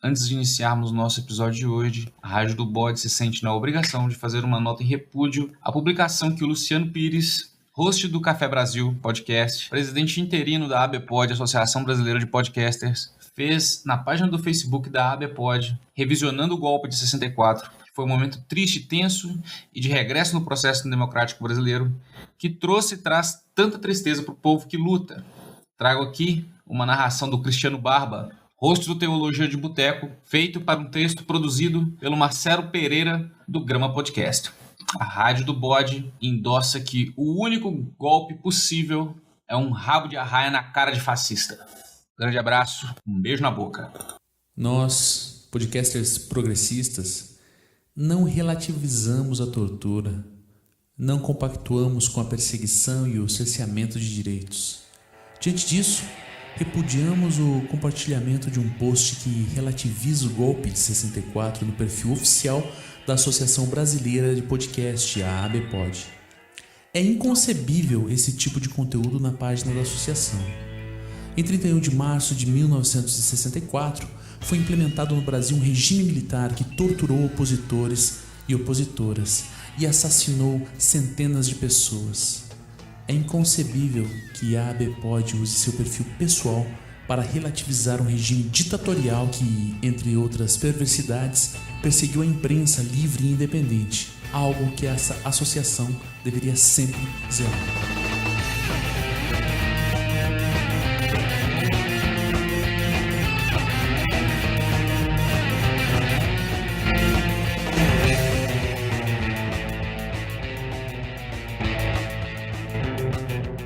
Antes de iniciarmos o nosso episódio de hoje, a Rádio do Bode se sente na obrigação de fazer uma nota em repúdio à publicação que o Luciano Pires, host do Café Brasil Podcast, presidente interino da ABPOD, Associação Brasileira de Podcasters, fez na página do Facebook da ABPOD, revisionando o golpe de 64, que foi um momento triste e tenso e de regresso no processo democrático brasileiro, que trouxe e traz tanta tristeza para o povo que luta. Trago aqui uma narração do Cristiano Barba, host do Teologia de Boteco, feito para um texto produzido pelo Marcelo Pereira, do Grama Podcast. A Rádio do Bode endossa que o único golpe possível é um rabo de arraia na cara de fascista. Grande abraço, um beijo na boca. Nós, podcasters progressistas, não relativizamos a tortura, não compactuamos com a perseguição e o cerceamento de direitos. Diante disso, repudiamos o compartilhamento de um post que relativiza o golpe de 64 no perfil oficial da Associação Brasileira de Podcast, a ABPOD. É inconcebível esse tipo de conteúdo na página da associação. Em 31 de março de 1964, foi implementado no Brasil um regime militar que torturou opositores e opositoras e assassinou centenas de pessoas. É inconcebível que a ABPOD use seu perfil pessoal para relativizar um regime ditatorial que, entre outras perversidades, perseguiu a imprensa livre e independente, algo que essa associação deveria sempre zelar.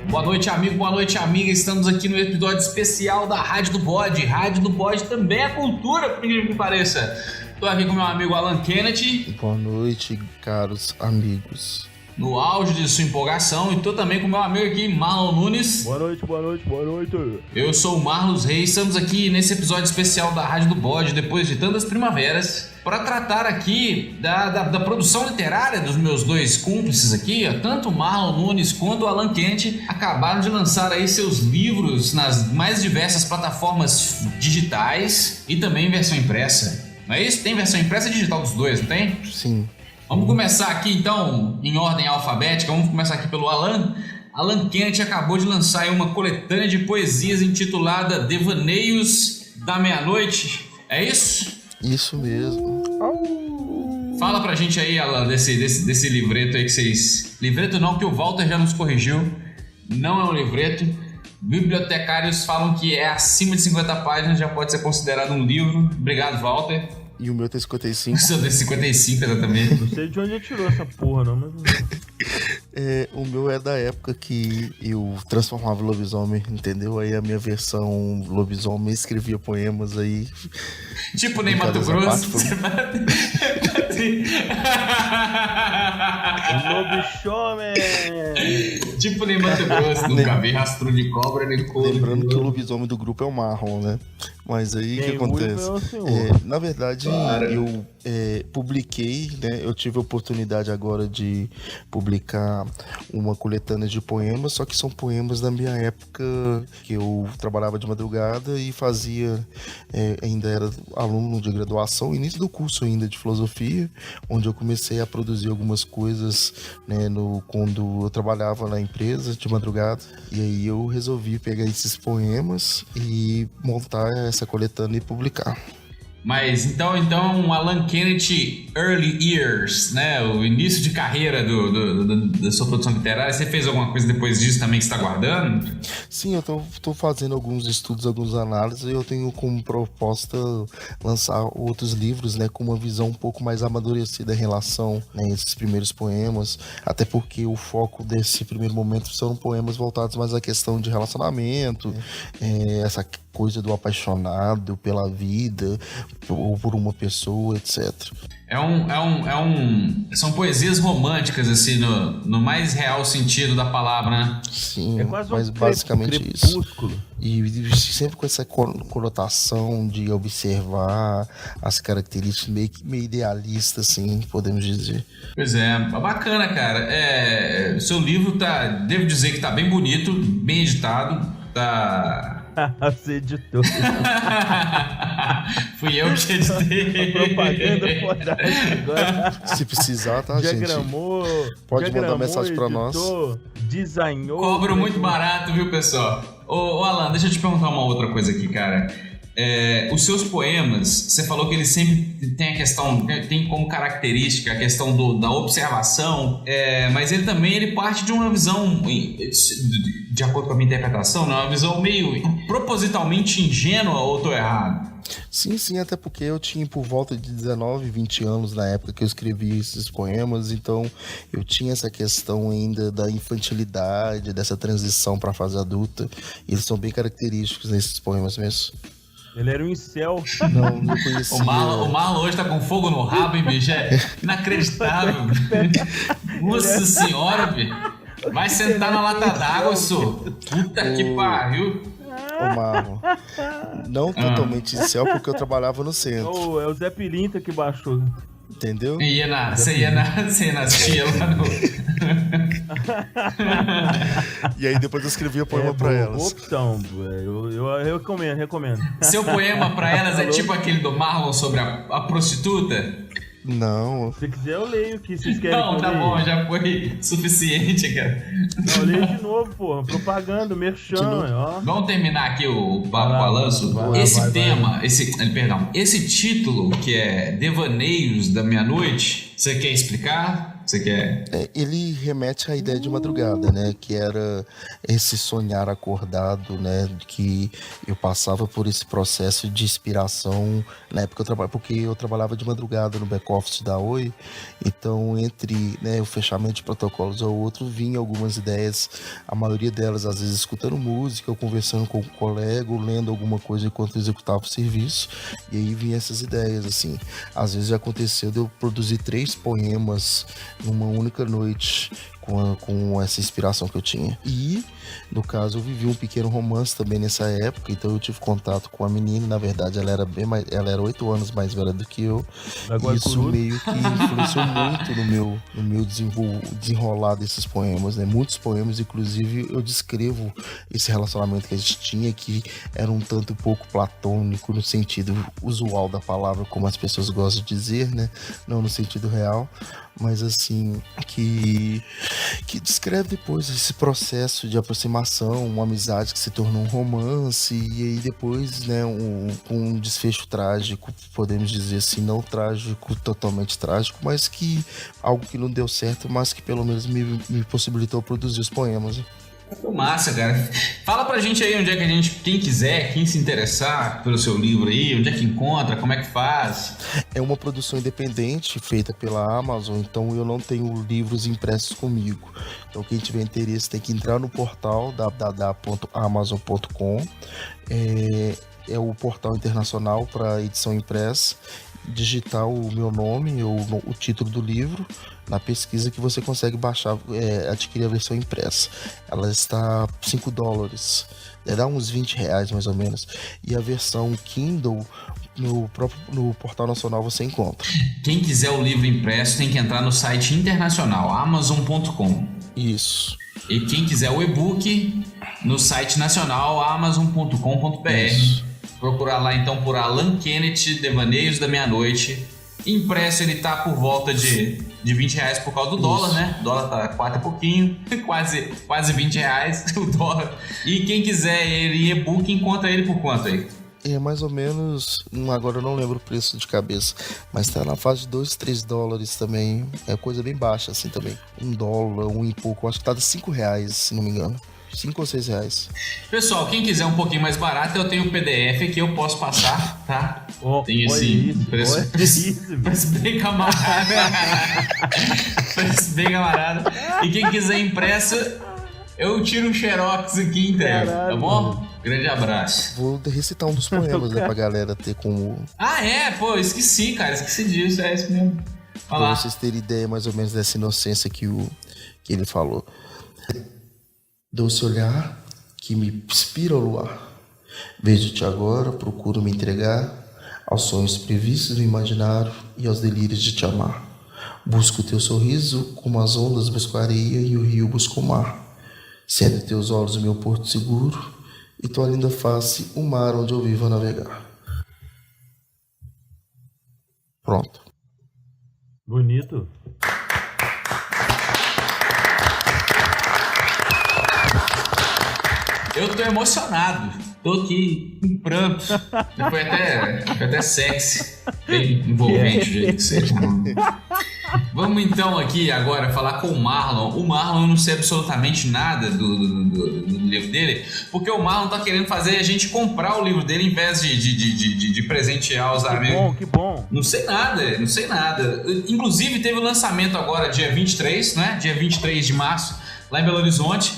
Boa noite, amigo, boa noite, amiga. Estamos aqui no episódio especial da Rádio do Bode. Rádio do Bode também é cultura, por incrível que pareça. Estou aqui com meu amigo Alan Kennedy. Boa noite, caros amigos. No auge de sua empolgação. E estou também com meu amigo aqui, Marlon Nunes. Boa noite, boa noite, boa noite. Eu sou o Marlos Reis. Estamos aqui nesse episódio especial da Rádio do Bode, depois de tantas primaveras, para tratar aqui da produção literária dos meus dois cúmplices aqui. Tanto o Marlon Nunes quanto o Alan Kennedy acabaram de lançar aí seus livros nas mais diversas plataformas digitais e também em versão impressa. Não é isso? Tem versão impressa e digital dos dois, não tem? Sim. Vamos começar aqui então em ordem alfabética. Vamos começar aqui pelo Alan. Alan Kennedy acabou de lançar aí uma coletânea de poesias intitulada Devaneios da Meia-Noite. É isso? Isso mesmo. Fala pra gente aí, Alan, desse livreto aí que vocês... Livreto não, que o Walter já nos corrigiu. Não é um livreto. Bibliotecários falam que é acima de 50 páginas, já pode ser considerado um livro. Obrigado, Walter. E o meu tem 55. O seu tem 55, exatamente. Não sei de onde ele tirou essa porra, não, mas... O meu é da época que eu transformava lobisomem, entendeu? Aí a minha versão lobisomem escrevia poemas aí. Tipo Ney Mato Grosso. Lobisomem! Tipo Ney Mato Grosso. Nunca vi rastro de cobra nem couro. Lembrando que o lobisomem do grupo é o Marlon, né? Mas aí o que acontece? Na verdade, eu publiquei, né? Eu tive a oportunidade agora de publicar uma coletânea de poemas, só que são poemas da minha época que eu trabalhava de madrugada e fazia, ainda era aluno de graduação, início do curso ainda de filosofia, onde eu comecei a produzir algumas coisas, né, quando eu trabalhava na empresa de madrugada, e aí eu resolvi pegar esses poemas e montar essa coletânea e publicar. Mas então Alan Kennedy Early Years, né? O início de carreira da sua produção literária. Você fez alguma coisa depois disso também que você está guardando? Sim, eu tô fazendo alguns estudos, algumas análises, e eu tenho como proposta lançar outros livros, né, com uma visão um pouco mais amadurecida em relação, né, a esses primeiros poemas, até porque o foco desse primeiro momento são poemas voltados mais à questão de relacionamento, essa coisa do apaixonado pela vida ou por uma pessoa, etc. São poesias românticas, assim, no mais real sentido da palavra, né? Sim, é quase mas basicamente crepúsculo. Isso. E sempre com essa conotação de observar as características meio idealista, assim, podemos dizer. Pois é, bacana, cara. Seu livro devo dizer que tá bem bonito, bem editado, tá... Você editou. Fui eu que editei. Propaganda foda agora. Se precisar, tá, Diagramou, gente? Pode mandar mensagem pra nós. Designou. Cobro muito barato, viu, pessoal? Ô, Alan, deixa eu te perguntar uma outra coisa aqui, cara. Os seus poemas, você falou que eles sempre tem a questão, tem como característica a questão da observação, mas ele parte de uma visão, de acordo com a minha interpretação, né, uma visão meio propositalmente ingênua, ou tô errado? Sim, até porque eu tinha por volta de 19, 20 anos na época que eu escrevi esses poemas, então eu tinha essa questão ainda da infantilidade, dessa transição para a fase adulta, e eles são bem característicos nesses poemas mesmo. Ele era um incel. Não conhecia. O Marlon hoje tá com fogo no rabo, hein, bicho? É inacreditável. Nossa senhora, bicho. Vai sentar na lata d'água, sô. Puta que pariu. Ô, Marlon. Não totalmente incel, porque eu trabalhava no centro. É o Zé Pilinta que baixou. Entendeu? Você ia nas tia lá no... E aí depois eu escrevi o poema pra elas. Opção, eu recomendo. Seu poema pra elas é tipo aquele do Marlon sobre a prostituta? Não. Se quiser eu leio o que vocês querem. Não, tá bom, já foi suficiente, cara. Não, eu leio de novo, porra. Propaganda, merchan, ó. Vamos terminar aqui o papo com a Lanço. Esse título, que é Devaneios da Meia-Noite, você quer explicar? Você quer? Ele remete à ideia de madrugada, né? Que era esse sonhar acordado, né? Que eu passava por esse processo de inspiração na época porque eu trabalhava de madrugada no back-office da Oi. Então, entre o fechamento de protocolos ao outro, vinha algumas ideias, a maioria delas, às vezes, escutando música, ou conversando com um colega, ou lendo alguma coisa enquanto executava o serviço. E aí vinha essas ideias, assim. Às vezes já aconteceu de eu produzir 3 poemas numa única noite com essa inspiração que eu tinha. E, no caso, eu vivi um pequeno romance também nessa época, então eu tive contato com a menina. Na verdade, ela era 8 anos mais velha do que eu. E isso meio que influenciou muito no meu desenrolar desses poemas, né? Muitos poemas, inclusive, eu descrevo esse relacionamento que a gente tinha, que era um tanto pouco platônico, no sentido usual da palavra, como as pessoas gostam de dizer, né? Não no sentido real, mas assim, que descreve depois esse processo de aproximação, uma amizade que se tornou um romance, e aí depois, né, um desfecho trágico, podemos dizer assim, não trágico, totalmente trágico, mas que algo que não deu certo, mas que pelo menos me possibilitou produzir os poemas. Massa, cara. Fala pra gente aí onde é que quem quiser, quem se interessar pelo seu livro aí, onde é que encontra, como é que faz? É uma produção independente feita pela Amazon, então eu não tenho livros impressos comigo. Então quem tiver interesse tem que entrar no portal www.amazon.com. É o portal internacional para edição impressa, digitar o meu nome ou o título do livro na pesquisa, que você consegue baixar, adquirir a versão impressa. Ela está $5, dá uns R$20 mais ou menos. E a versão Kindle no portal nacional você encontra. Quem quiser o livro impresso tem que entrar no site internacional amazon.com. Isso. E quem quiser o e-book no site nacional amazon.com.br. Procurar lá então por Alan Kenneth, Devaneios da Meia-Noite. Impresso ele tá por volta de R$20 por causa do dólar, né? O dólar tá 4 e pouquinho, quase R$20 o dólar. E quem quiser ele e-book, encontra ele por quanto aí? É mais ou menos, agora eu não lembro o preço de cabeça, mas tá na fase de $2-3 também. É coisa bem baixa assim também. $1, $1 e pouco, acho que tá de R$5, se não me engano. 5 ou 6 reais. Pessoal, quem quiser um pouquinho mais barato, eu tenho o PDF que eu posso passar, tá? Tem esse preço bem camarada. Preço bem camarada. E quem quiser impresso, eu tiro um xerox aqui e entrego, tá bom? Grande abraço. Vou recitar um dos poemas, né, pra galera ter como... Esqueci, cara, esqueci disso, é isso mesmo. Pra vocês terem ideia mais ou menos dessa inocência que ele falou. Doce olhar que me inspira ao luar. Vejo-te agora, procuro me entregar aos sonhos previstos no imaginário e aos delírios de te amar. Busco teu sorriso, como as ondas buscam a areia e o rio busca o mar. Sendo teus olhos o meu porto seguro e tua linda face o mar onde eu vivo a navegar. Pronto. Bonito. Eu tô emocionado. Tô aqui em pranto. Foi até sexy. Bem envolvente o jeito que seja. Vamos então aqui agora falar com o Marlon. O Marlon, eu não sei absolutamente nada do livro dele, porque o Marlon tá querendo fazer a gente comprar o livro dele em vez de presentear os amigos. Que bom. Não sei nada. Inclusive teve o lançamento agora, dia 23, né? Dia 23 de março, lá em Belo Horizonte.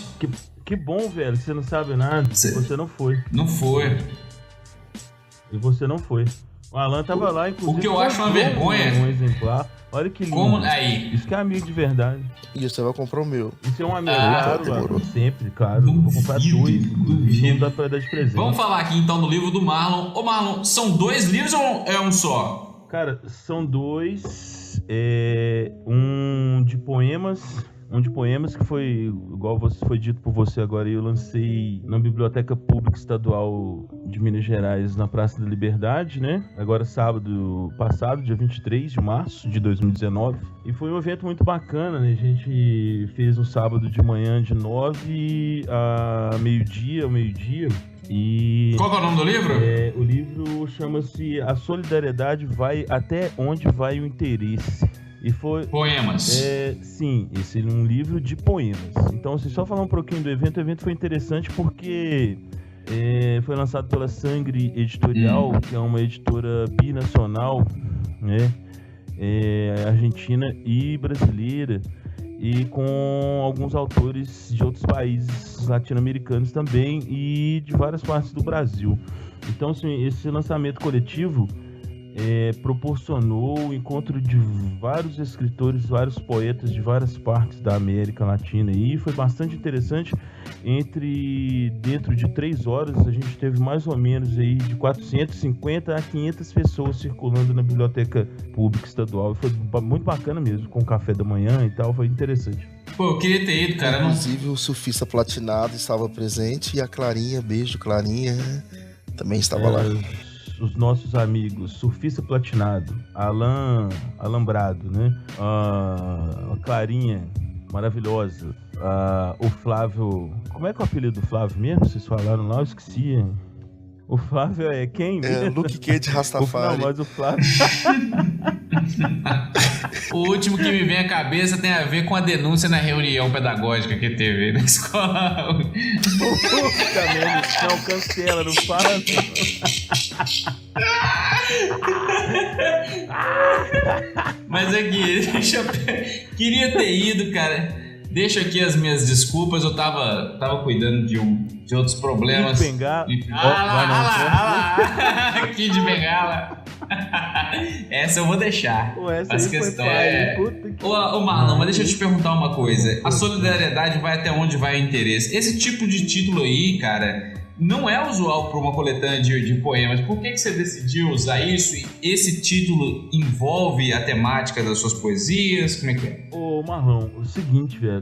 Que bom, velho, que você não sabe nada. Você não foi. Não foi. E você não foi. O Alan tava lá, inclusive. O que eu acho uma vergonha. Um exemplar. Olha que lindo. Como aí? Isso que é amigo de verdade. E você vai comprar o meu. Isso é um amigo, claro. Sempre, claro. Vou comprar 2, inclusive. Não dá pra dar de presente. Vamos falar aqui então do livro do Marlon. Ô Marlon, são 2 livros ou é um só? Cara, são 2. Um de poemas que foi, igual foi dito por você agora, eu lancei na Biblioteca Pública Estadual de Minas Gerais, na Praça da Liberdade, né? Agora sábado passado, dia 23 de março de 2019. E foi um evento muito bacana, né? A gente fez um sábado de manhã de 9 a meio-dia. E qual que é o nome do livro? O livro chama-se A Solidariedade Vai Até Onde Vai o Interesse. E foi... Poemas. Sim, esse é um livro de poemas. Então, assim, só falar um pouquinho do evento. O evento foi interessante porque foi lançado pela Sangre Editorial, que é uma editora binacional, né? Argentina e brasileira, e com alguns autores de outros países latino-americanos também e de várias partes do Brasil. Então, assim, esse lançamento coletivo proporcionou o encontro de vários escritores, vários poetas de várias partes da América Latina, e foi bastante interessante. Dentro de 3 horas a gente teve mais ou menos aí de 450 a 500 pessoas circulando na Biblioteca Pública Estadual. Foi muito bacana mesmo, com o café da manhã e tal, foi interessante. Pô, eu queria ter ido, cara. Inclusive o Surfista Platinado estava presente e a Clarinha, beijo Clarinha, também estava lá. Os nossos amigos Surfista Platinado, Alambrado, né? A Clarinha, maravilhosa. O Flávio... Como é que é o apelido do Flávio mesmo? Vocês falaram lá, eu esqueci. O Flávio é quem? Luke Cage Rastafari. Não, mas o Flávio... O último que me vem à cabeça tem a ver com a denúncia na reunião pedagógica que teve na escola. Puta merda, não, cancela, não fala não. Mas aqui, queria ter ido, cara. Deixo aqui as minhas desculpas, eu tava cuidando de outros problemas. Kid Bengala. Kid Bengala. Essa eu vou deixar. As questões. Ô Marlon, mas deixa eu te perguntar uma coisa. A solidariedade vai até onde vai o interesse. Esse tipo de título aí, cara, não é usual para uma coletânea de poemas. Por que você decidiu usar isso? E esse título envolve a temática das suas poesias? Como é que é? Ô Marlon, o seguinte, velho,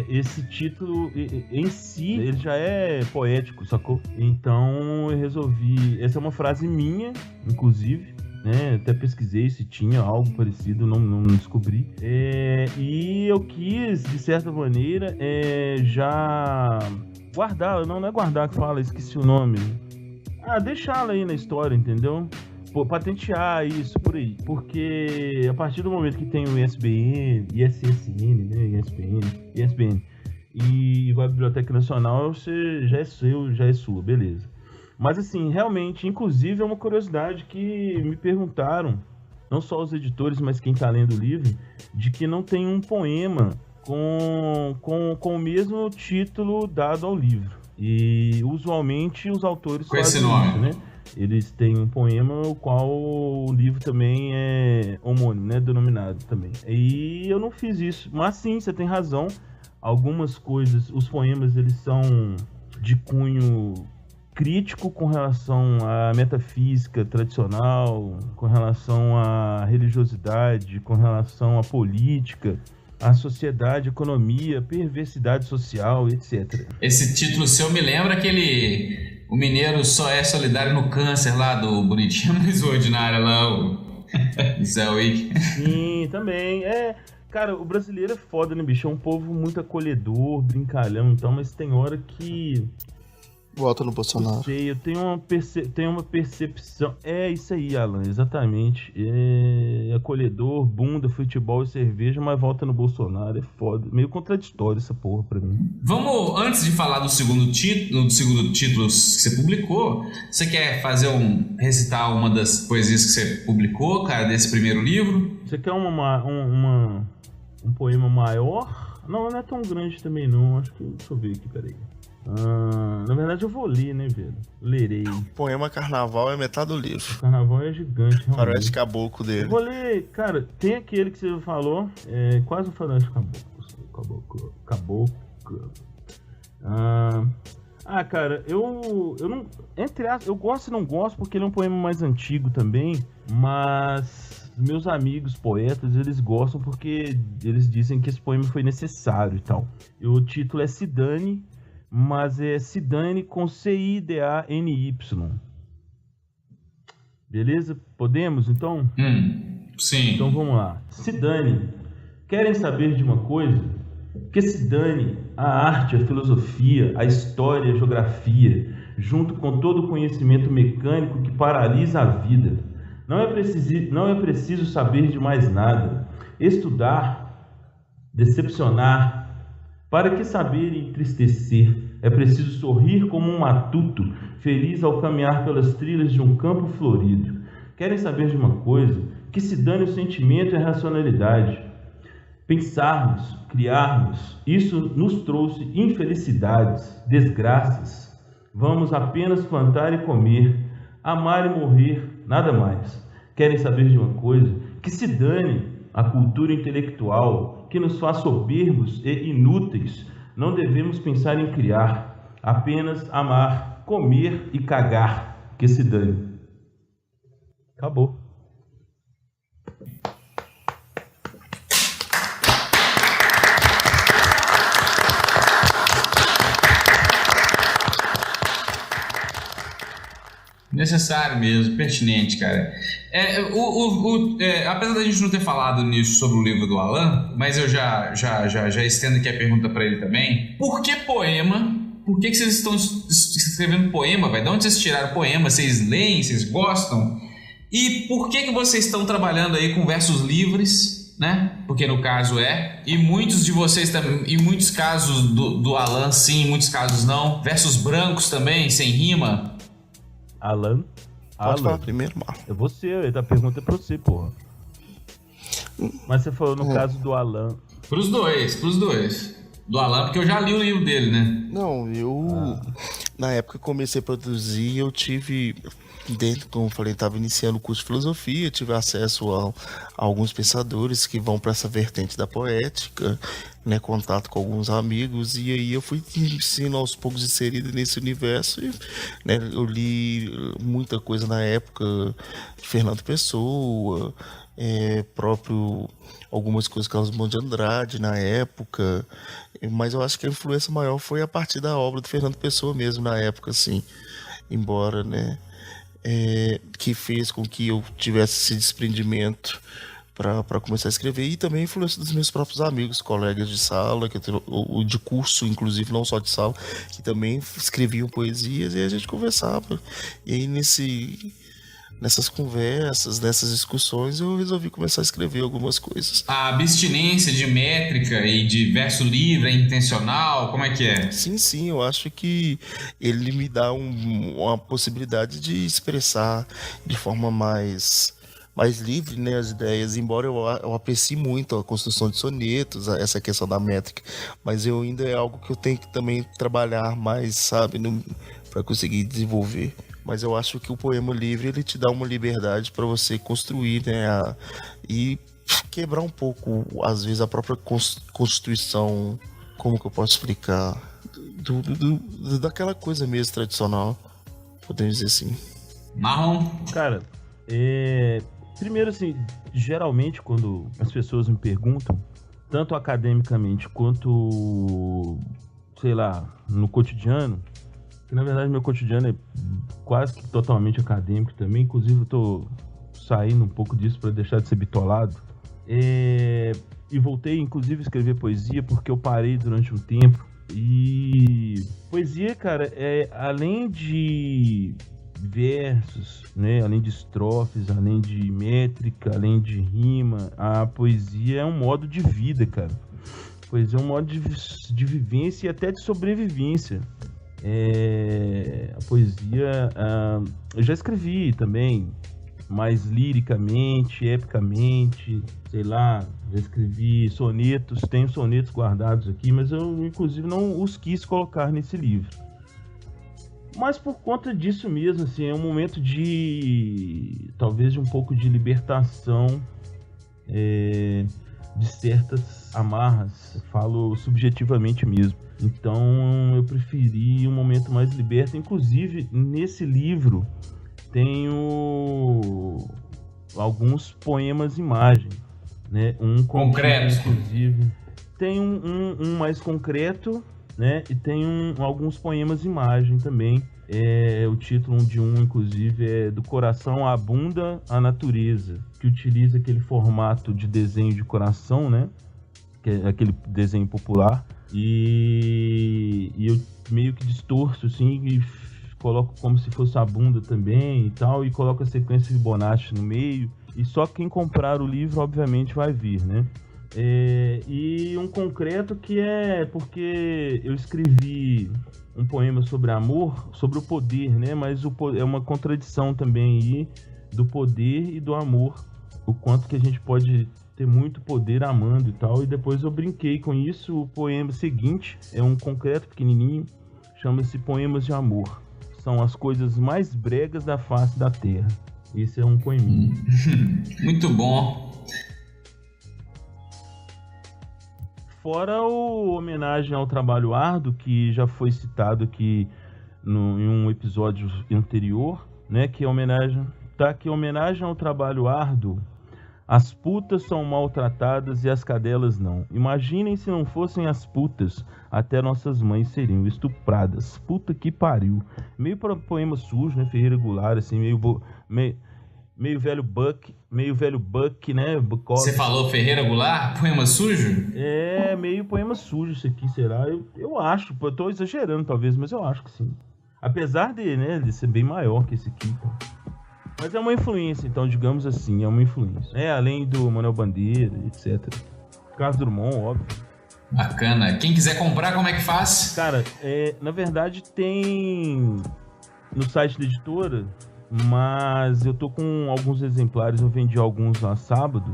esse título em si, ele já é poético, sacou? Então eu resolvi... Essa é uma frase minha, inclusive, né? Até pesquisei se tinha algo parecido, não descobri. E eu quis, de certa maneira, já... guardá-la, não é guardar que fala, esqueci o nome. Deixá-la aí na história, entendeu? Pô, patentear isso por aí. Porque a partir do momento que tem o ISBN, né? ISBN e vai à Biblioteca Nacional, você já é seu, já é sua, beleza. Mas assim, realmente, inclusive é uma curiosidade que me perguntaram, não só os editores, mas quem tá lendo o livro, de que não tem um poema com o mesmo título dado ao livro. E usualmente os autores fazem isso, né? Eles têm um poema o qual o livro também é homônimo, né? Denominado também. E eu não fiz isso. Mas sim, você tem razão. Algumas coisas, os poemas, eles são de cunho crítico com relação à metafísica tradicional, com relação à religiosidade, com relação à política, a sociedade, economia, perversidade social, etc. Esse título seu me lembra aquele... O mineiro só é solidário no câncer lá do Bonitinho Mais Ordinário lá. Zé Wick. Sim, também. Cara, o brasileiro é foda, né, bicho? É um povo muito acolhedor, brincalhão, então, mas tem hora que... Vota no Bolsonaro. Não sei, eu tenho uma percepção... É isso aí, Alan, exatamente. Acolhedor, bunda, futebol e cerveja, mas vota no Bolsonaro, é foda. Meio contraditório essa porra pra mim. Vamos, antes de falar do segundo título que você publicou, você quer recitar uma das poesias que você publicou, cara, desse primeiro livro? Você quer um poema maior? Não é tão grande também não, acho que... Deixa eu ver aqui, peraí. Na verdade eu vou ler, né, velho? Lerei. Poema Carnaval é metade do livro. Carnaval é gigante, realmente. Faroeste Caboclo dele. Eu vou ler, cara, tem aquele que você falou, quase o Faroeste Caboclo. Cara, eu não... Entre aspas, eu gosto e não gosto porque ele é um poema mais antigo também, mas... Meus amigos poetas, eles gostam porque eles dizem que esse poema foi necessário e tal. E o título é Cidane, mas é Cidane com C-I-D-A-N-Y. Beleza? Podemos, então? Sim. Então vamos lá. Cidane, querem saber de uma coisa? Que se dane a arte, a filosofia, a história, a geografia, junto com todo o conhecimento mecânico que paralisa a vida. Não é preciso saber de mais nada. Estudar, decepcionar. Para que saber e entristecer? É preciso sorrir como um matuto, feliz ao caminhar pelas trilhas de um campo florido. Querem saber de uma coisa? Que se dane o sentimento e a racionalidade. Pensarmos, criarmos, isso nos trouxe infelicidades, desgraças. Vamos apenas plantar e comer, amar e morrer, nada mais. Querem saber de uma coisa? Que se dane a cultura intelectual que nos faz soberbos e inúteis. Não devemos pensar em criar, apenas amar, comer e cagar. Que se dane. Acabou. Necessário mesmo, pertinente, cara. Apesar da gente não ter falado nisso sobre o livro do Alan, mas eu já estendo aqui a pergunta para ele também. Por que poema? Por que vocês estão escrevendo poema, velho? De onde vocês tiraram poema? Vocês leem? Vocês gostam? E por que vocês estão trabalhando aí com versos livres, né? Porque no caso e muitos de vocês também, em muitos casos do Alan sim, em muitos casos não. Versos brancos também, sem rima. Alan? Pode falar primeiro, Marlon. É você, a pergunta é pra você, porra. Mas você falou no caso do Alan. Pros dois. Do Alan, porque eu já li o livro dele, né? Não, na época que comecei a produzir, eu tive, como eu falei, estava iniciando o curso de filosofia, tive acesso a alguns pensadores que vão para essa vertente da poética, né, contato com alguns amigos, e aí eu fui sendo aos poucos inserido nesse universo, e, né, eu li muita coisa na época, Fernando Pessoa, próprio algumas coisas Carlos Drummond de Andrade na época, mas eu acho que a influência maior foi a partir da obra do Fernando Pessoa mesmo na época, assim, embora, né, que fez com que eu tivesse esse desprendimento para começar a escrever, e também a influência dos meus próprios amigos, colegas de sala, ou de curso, inclusive, não só de sala, que também escreviam poesias, e a gente conversava. E aí nessas conversas, nessas discussões, eu resolvi começar a escrever algumas coisas. A abstinência de métrica e de verso livre é intencional? Como é que é? Sim, eu acho que ele me dá uma possibilidade de expressar de forma mais livre, né, as ideias, embora eu aprecie muito a construção de sonetos, essa questão da métrica, mas ainda é algo que eu tenho que também trabalhar mais, sabe, para conseguir desenvolver. Mas eu acho que o poema livre, ele te dá uma liberdade para você construir, né, e quebrar um pouco, às vezes, a própria constituição, como que eu posso explicar, daquela coisa mesmo tradicional, podemos dizer assim. Marlon? Cara, primeiro, assim, geralmente quando as pessoas me perguntam, tanto academicamente quanto, sei lá, no cotidiano, que na verdade meu cotidiano é quase que totalmente acadêmico também, inclusive eu tô saindo um pouco disso para deixar de ser bitolado. E voltei, inclusive, a escrever poesia porque eu parei durante um tempo. E poesia, cara, além de versos, né, além de estrofes, além de métrica, além de rima, a poesia é um modo de vida, cara. A poesia é um modo de vivência e até de sobrevivência. A poesia, eu já escrevi também, mais liricamente, epicamente, sei lá, já escrevi sonetos, tenho sonetos guardados aqui, mas eu, inclusive, não os quis colocar nesse livro. Mas por conta disso mesmo, assim, é um momento talvez de um pouco de libertação de certas amarras, falo subjetivamente mesmo. Então eu preferi um momento mais liberto. Inclusive, nesse livro tenho alguns poemas imagem, né? Um concreto, inclusive. Tem um mais concreto, né? E tem alguns poemas imagem também. O título de inclusive, é Do Coração à Bunda à Natureza, que utiliza aquele formato de desenho de coração, né? Que é aquele desenho popular. E eu meio que distorço, assim, e coloco como se fosse a bunda também e tal, e coloco a sequência Fibonacci no meio, e só quem comprar o livro, obviamente, vai vir, né? E um concreto que é porque eu escrevi um poema sobre amor, sobre o poder, né? Mas é uma contradição também aí do poder e do amor, o quanto que a gente pode ter muito poder amando e tal, e depois eu brinquei com isso. O poema seguinte é um concreto pequenininho, chama-se Poemas de Amor. São as coisas mais bregas da face da terra. Esse é um poeminho. Muito bom. Fora o homenagem ao trabalho árduo, que já foi citado aqui em um episódio anterior, né? Que é homenagem ao trabalho árduo. As putas são maltratadas e as cadelas não. Imaginem se não fossem as putas, até nossas mães seriam estupradas. Puta que pariu. Meio poema sujo, né? Ferreira Goulart, assim, meio velho Buck, né? Você falou Ferreira Goulart? Poema sujo? Meio poema sujo isso aqui, será? Eu acho, eu tô exagerando talvez, mas eu acho que sim. Apesar de ser bem maior que esse aqui, então. Mas é uma influência, então, digamos assim, é uma influência. Além do Manuel Bandeira, etc. Carlos Drummond, óbvio. Bacana. Quem quiser comprar, como é que faz? Cara, na verdade tem no site da editora, mas eu tô com alguns exemplares, eu vendi alguns lá sábado.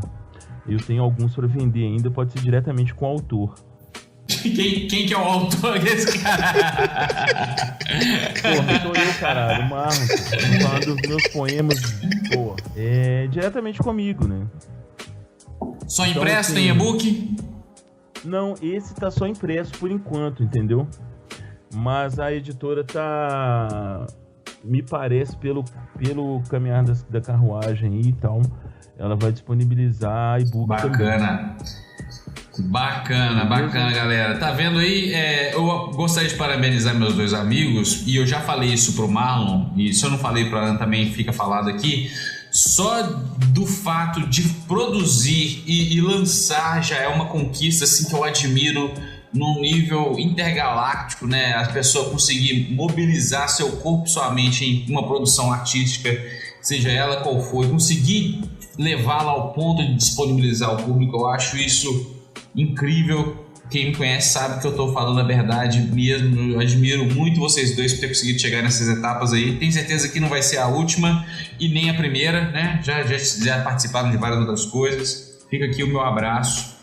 Eu tenho alguns para vender ainda, pode ser diretamente com o autor. Quem que é o autor desse cara? Porra, sou eu, caralho, Marlon. Tô falando dos meus poemas, porra. Diretamente comigo, né? Só impresso, então, tem e-book? Não, esse tá só impresso por enquanto, entendeu? Mas a editora tá... Me parece, pelo caminhar da carruagem aí e tal, ela vai disponibilizar e-book Bacana. Também. Bacana, galera. Tá vendo aí? Eu gostaria de parabenizar meus dois amigos, e eu já falei isso pro Marlon, e se eu não falei pra Ana também fica falado aqui. Só do fato de produzir e lançar já é uma conquista assim, que eu admiro num nível intergaláctico, né? A pessoa conseguir mobilizar seu corpo e sua mente em uma produção artística, seja ela qual for, conseguir levá-la ao ponto de disponibilizar ao público. Eu acho isso incrível. Quem me conhece sabe que eu tô falando a verdade mesmo. Eu admiro muito vocês dois por ter conseguido chegar nessas etapas aí. Tenho certeza que não vai ser a última e nem a primeira, né? Já participaram de várias outras coisas. Fica aqui o meu abraço.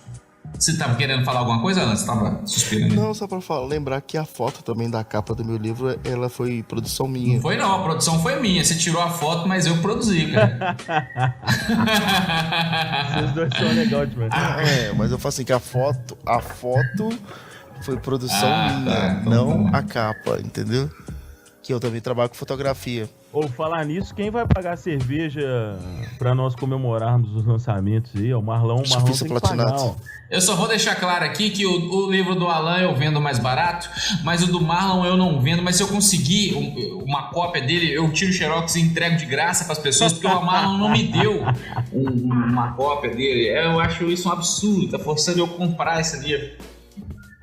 Você tava querendo falar alguma coisa, Alan? Você tava suspirando? Não, só pra lembrar que a foto também da capa do meu livro, ela foi produção minha. Não foi não, a produção foi minha. Você tirou a foto, mas eu produzi, cara. Vocês dois são legais demais. Mas eu falo assim que a foto foi produção minha, não a capa, entendeu? Que eu também trabalho com fotografia. Ou falar nisso, quem vai pagar cerveja pra nós comemorarmos os lançamentos aí? O Marlon tem que pagar, ó. Eu só vou deixar claro aqui que o livro do Alan eu vendo mais barato, mas o do Marlon eu não vendo. Mas se eu conseguir uma cópia dele, eu tiro o xerox e entrego de graça pras pessoas, porque o Marlon não me deu uma cópia dele. Eu acho isso um absurdo, tá forçando eu comprar esse livro.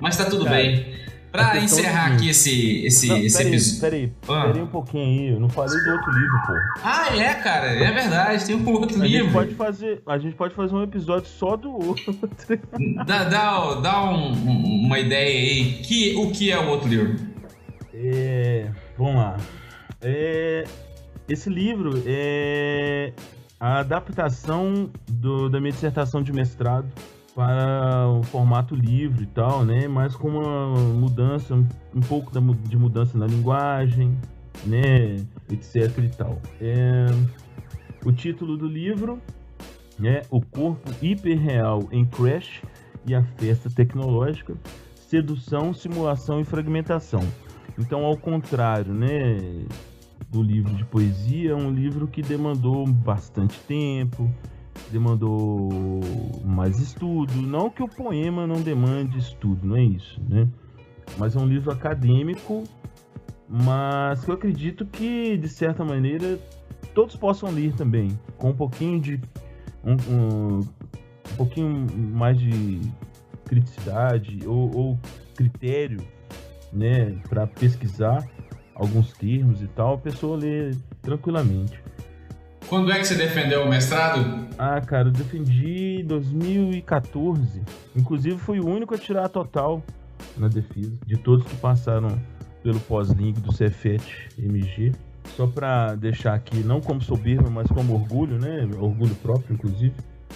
Mas tá tudo bem. Pra encerrar aqui esse episódio... Peraí um pouquinho aí, eu não falei do outro livro, pô. Ah, é, cara, é verdade, tem um outro livro. A gente pode fazer um episódio só do outro. Dá uma ideia aí, o que é o outro livro? Vamos lá. Esse livro é a adaptação da minha dissertação de mestrado para o formato livre e tal, né? Mas com uma mudança, um pouco de mudança na linguagem, né? Etc e tal. O título do livro é O Corpo Hiperreal em Crash e a Festa Tecnológica, Sedução, Simulação e Fragmentação. Então, ao contrário, né, do livro de poesia, é um livro que demandou bastante tempo, demandou mais estudo. Não que o poema não demande estudo, não é isso, né? Mas é um livro acadêmico, mas que eu acredito que, de certa maneira, todos possam ler também, com um pouquinho de um pouquinho mais de criticidade ou critério, né, para pesquisar alguns termos e tal, a pessoa lê tranquilamente. Quando é que você defendeu o mestrado? Ah, cara, eu defendi em 2014. Inclusive, fui o único a tirar a total na defesa, de todos que passaram pelo pós-link do Cefet-MG. Só pra deixar aqui, não como soberba, mas como orgulho, né? Orgulho próprio, inclusive.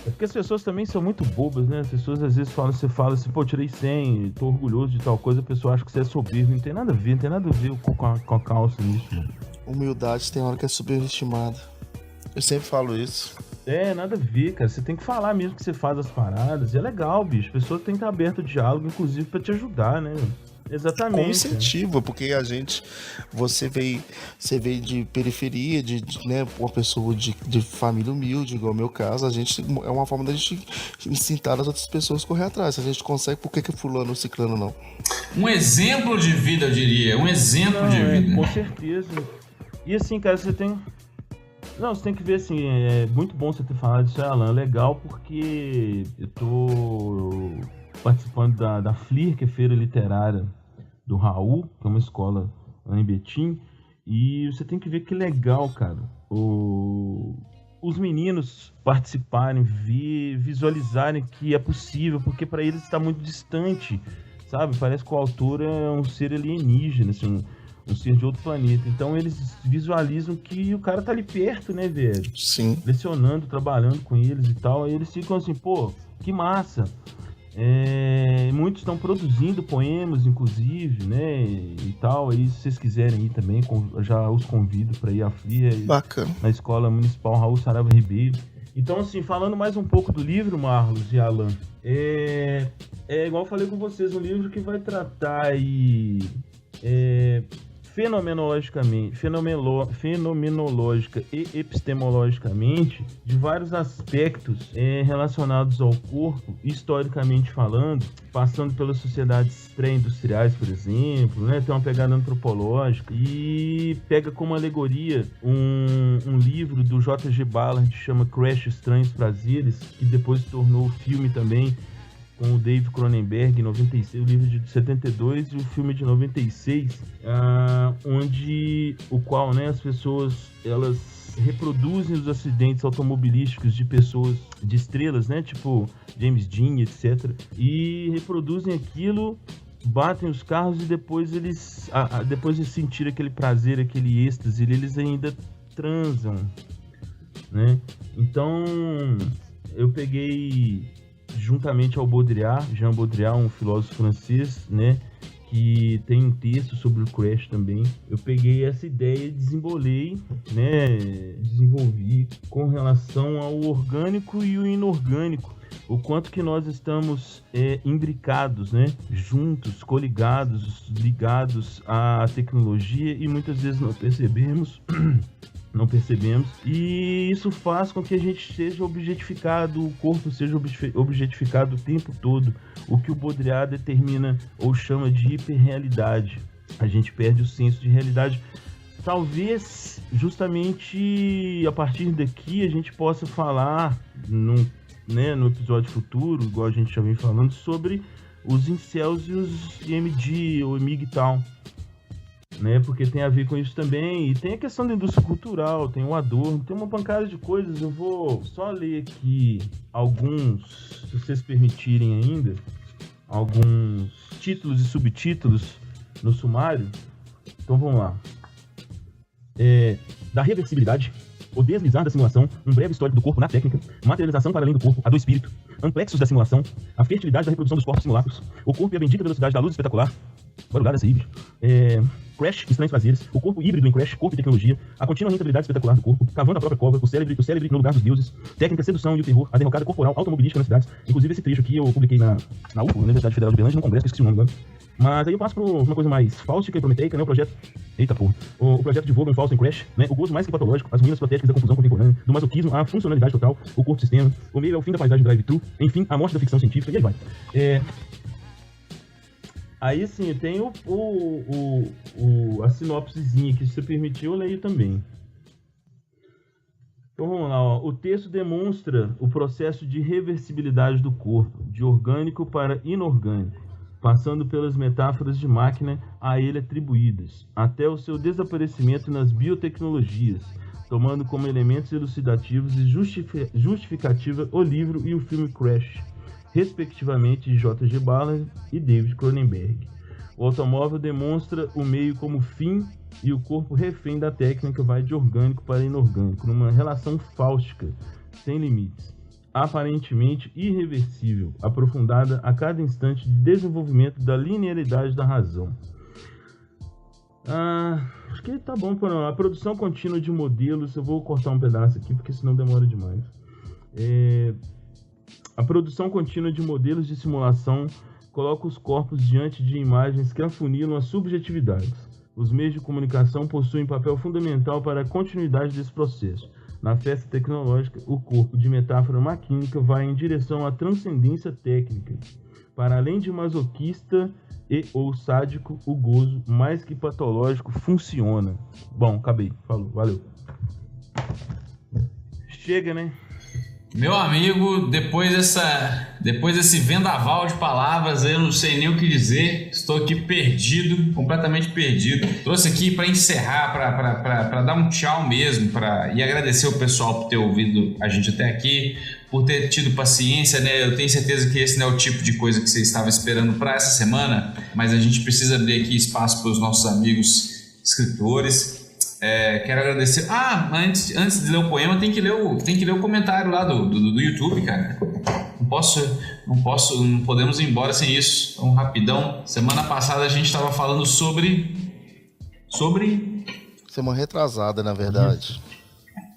É porque as pessoas também são muito bobas, né? As pessoas às vezes você fala assim, pô, tirei 100, tô orgulhoso de tal coisa, a pessoa acha que você é soberbo. Não tem nada a ver com a calça nisso, mano. Humildade tem hora que é superestimada. Eu sempre falo isso. Nada a ver, cara. Você tem que falar mesmo que você faz as paradas. E é legal, bicho. A pessoa tem que estar aberta ao diálogo, inclusive pra te ajudar, né? Exatamente. Com incentivo, porque você veio de periferia, né, uma pessoa de família humilde, igual é o meu caso, é uma forma da gente incitar as outras pessoas a correr atrás. Se a gente consegue, por que fulano ou ciclano não? Um exemplo de vida, eu diria. Um exemplo de vida. Com certeza. E assim, cara, você tem que ver, assim, é muito bom você ter falado isso, Alan. É legal porque eu tô participando da FLIR, que é Feira Literária do Raul, que é uma escola lá em Betim, e você tem que ver que legal, cara, os meninos participarem, visualizarem que é possível, porque para eles está muito distante, sabe? Parece que o autor é um ser alienígena, assim, um ser de outro planeta. Então eles visualizam que o cara tá ali perto, né, velho? Sim. Lecionando, trabalhando com eles e tal. Aí eles ficam assim, pô, que massa. Muitos estão produzindo poemas, inclusive, né, e tal. Aí se vocês quiserem ir também, já os convido para ir à FLIR. Bacana. Na Escola Municipal Raul Saraiva Ribeiro. Então, assim, falando mais um pouco do livro, Marlos e Alan, igual eu falei com vocês, um livro que vai tratar aí fenomenológica e epistemologicamente de vários aspectos relacionados ao corpo, historicamente falando, passando pelas sociedades pré-industriais, por exemplo, né? Tem uma pegada antropológica e pega como alegoria um livro do J.G. Ballard que chama Crash, Estranhos Prazeres, que depois se tornou filme também, com o Dave Cronenberg, em 96, o livro de 72 e o filme de 96, o qual, né, as pessoas, elas reproduzem os acidentes automobilísticos de pessoas, de estrelas, né, tipo James Dean, etc. E reproduzem aquilo, batem os carros e depois depois de sentir aquele prazer, aquele êxtase, eles ainda transam, né? Então, eu peguei, juntamente ao Baudrillard, Jean Baudrillard, um filósofo francês, né, que tem um texto sobre o Crash também. Eu peguei essa ideia e desenvolvi com relação ao orgânico e o inorgânico, o quanto que nós estamos imbricados, né? Juntos, coligados, ligados à tecnologia e muitas vezes não percebemos, e isso faz com que a gente seja objetificado, o corpo seja objetificado o tempo todo, o que o Baudrillard determina ou chama de hiperrealidade. A gente perde o senso de realidade. Talvez, justamente a partir daqui, a gente possa falar no episódio futuro, igual a gente já vem falando, sobre os incels e os IMD ou MGTOW, né? Porque tem a ver com isso também. E tem a questão da indústria cultural, tem o Adorno, tem uma pancada de coisas. Eu vou só ler aqui alguns, se vocês permitirem ainda, alguns títulos e subtítulos no sumário. Então vamos lá. Da reversibilidade, o deslizar da simulação, um breve histórico do corpo na técnica, materialização para além do corpo, a do espírito, amplexos da simulação, a fertilidade da reprodução dos corpos simulacros, o corpo e a bendita velocidade da luz espetacular, barulhada essa híbrida, Crash, estranhos prazeres, o corpo híbrido em Crash, corpo e tecnologia, a contínua rentabilidade espetacular do corpo, cavando a própria cova, o célebre no lugar dos deuses, técnica, sedução e o terror, a derrocada corporal automobilística nas cidades. Inclusive esse trecho aqui eu publiquei na UFO, Universidade Federal de Berlândia, num congresso que eu esqueci o nome agora. Mas aí eu passo por uma coisa mais fáustica e prometeica, né? O projeto... Eita porra. O projeto de Vogel em Fausto em Crash, né? O gozo mais que patológico, as ruínas protéticas da confusão contemporânea, do masoquismo à funcionalidade total, o corpo-sistema, o meio ao fim da paisagem drive-thru, enfim, a morte da ficção científica, e aí vai. Aí sim, tem a sinopsezinha que, se você permitir, eu leio também. Então vamos lá, ó. O texto demonstra o processo de reversibilidade do corpo, de orgânico para inorgânico, passando pelas metáforas de máquina a ele atribuídas, até o seu desaparecimento nas biotecnologias, tomando como elementos elucidativos e justificativa o livro e o filme Crash, respectivamente de J.G. Ballard e David Cronenberg. O automóvel demonstra o meio como fim e o corpo refém da técnica vai de orgânico para inorgânico, numa relação fáustica, sem limites, aparentemente irreversível, aprofundada a cada instante de desenvolvimento da linearidade da razão. Acho que tá bom por não. A produção contínua de modelos, eu vou cortar um pedaço aqui porque senão demora demais. A produção contínua de modelos de simulação coloca os corpos diante de imagens que afunilam as subjetividades. Os meios de comunicação possuem papel fundamental para a continuidade desse processo. Na festa tecnológica, o corpo de metáfora maquínica vai em direção à transcendência técnica. Para além de masoquista ou sádico, o gozo, mais que patológico, funciona. Bom, acabei. Falou, valeu. Chega, né? Meu amigo, depois desse vendaval de palavras, eu não sei nem o que dizer. Estou aqui perdido, completamente perdido. Trouxe aqui para encerrar, para dar um tchau mesmo, e agradecer o pessoal por ter ouvido a gente até aqui, por ter tido paciência, né? Eu tenho certeza que esse não é o tipo de coisa que você estava esperando para essa semana, mas a gente precisa abrir aqui espaço para os nossos amigos escritores. Quero agradecer. Antes de ler o poema, tem que ler o comentário lá do YouTube, cara. Não podemos ir embora sem isso. Então, rapidão. Semana passada a gente estava falando sobre. Semana retrasada, na verdade.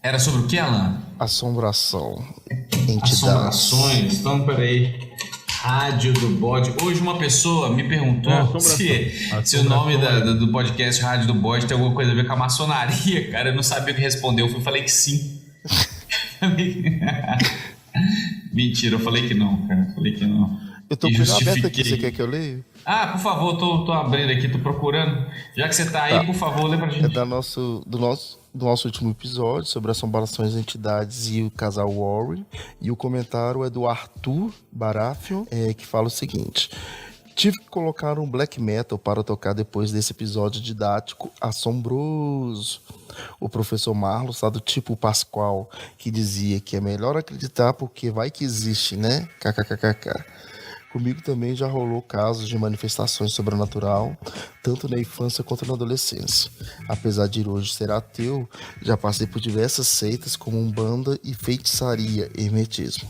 Era sobre o que, Alan? Assombração. Entidades. Assombrações. Então, peraí. Rádio do Bode. Hoje uma pessoa me perguntou se o nome do podcast Rádio do Bode tem alguma coisa a ver com a maçonaria, cara. Eu não sabia o que responder. Eu falei que sim. Mentira, eu falei que não, cara. Eu tô com ele aberto aqui, você quer que eu leia? Por favor, tô abrindo aqui, tô procurando. Já que você tá aí, por favor, lê pra gente. É do nosso último episódio sobre assombrações, entidades e o casal Warren. E o comentário é do Arthur Barafio, que fala o seguinte: tive que colocar um black metal para tocar depois desse episódio didático assombroso. O professor Marlos está do tipo Pascoal, que dizia que é melhor acreditar porque vai que existe, né? KKKKK. Comigo também já rolou casos de manifestações sobrenatural, tanto na infância quanto na adolescência. Apesar de hoje ser ateu, já passei por diversas seitas como Umbanda e feitiçaria, hermetismo.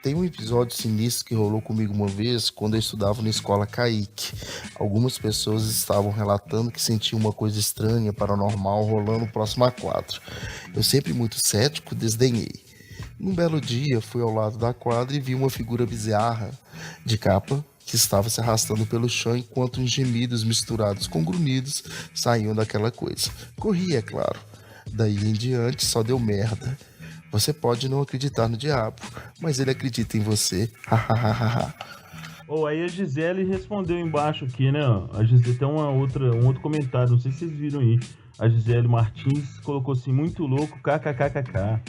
Tem um episódio sinistro que rolou comigo uma vez quando eu estudava na escola Kaique. Algumas pessoas estavam relatando que sentiam uma coisa estranha, paranormal, rolando próximo a quadro. Eu sempre muito cético, desdenhei. Num belo dia, fui ao lado da quadra e vi uma figura bizarra de capa que estava se arrastando pelo chão enquanto uns gemidos misturados com grunhidos saíam daquela coisa. Corri, é claro. Daí em diante só deu merda. Você pode não acreditar no diabo, mas ele acredita em você. Aí a Gisele respondeu embaixo aqui, né? A Gisele tem um outro comentário, não sei se vocês viram aí. A Gisele Martins colocou assim, muito louco, kkkk.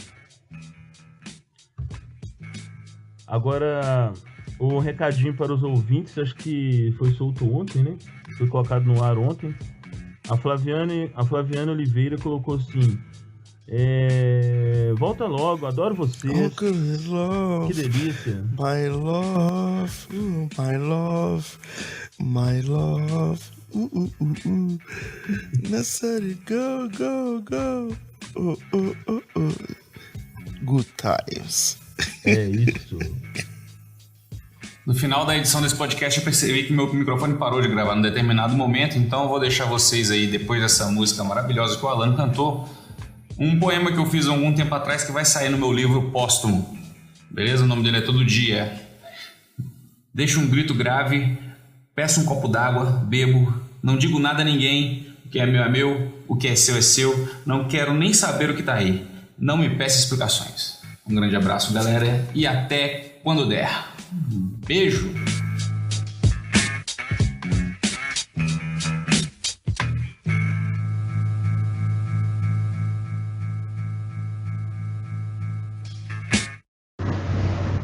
Agora, o recadinho para os ouvintes, acho que foi solto ontem, né? Foi colocado no ar ontem. A Flaviane Oliveira colocou assim, volta logo, adoro vocês. Que delícia. My love, my love, my love. Necessary, go, go, go. Good times. É isso. No final da edição desse podcast eu percebi que meu microfone parou de gravar num determinado momento, então eu vou deixar vocês aí, depois dessa música maravilhosa que o Alan cantou, um poema que eu fiz há algum tempo atrás que vai sair no meu livro póstumo. Beleza? O nome dele é Todo Dia. Deixo um grito grave, peço um copo d'água, bebo, não digo nada a ninguém, o que é meu, o que é seu, não quero nem saber o que tá aí. Não me peça explicações. Um grande abraço, galera, e até quando der. Beijo!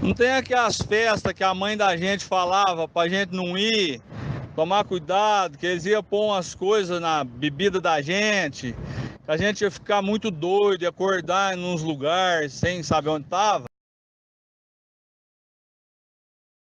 Não tem aquelas festas que a mãe da gente falava pra gente não ir, tomar cuidado, que eles iam pôr umas coisas na bebida da gente, que a gente ia ficar muito doido, ia acordar em uns lugares sem saber onde tava.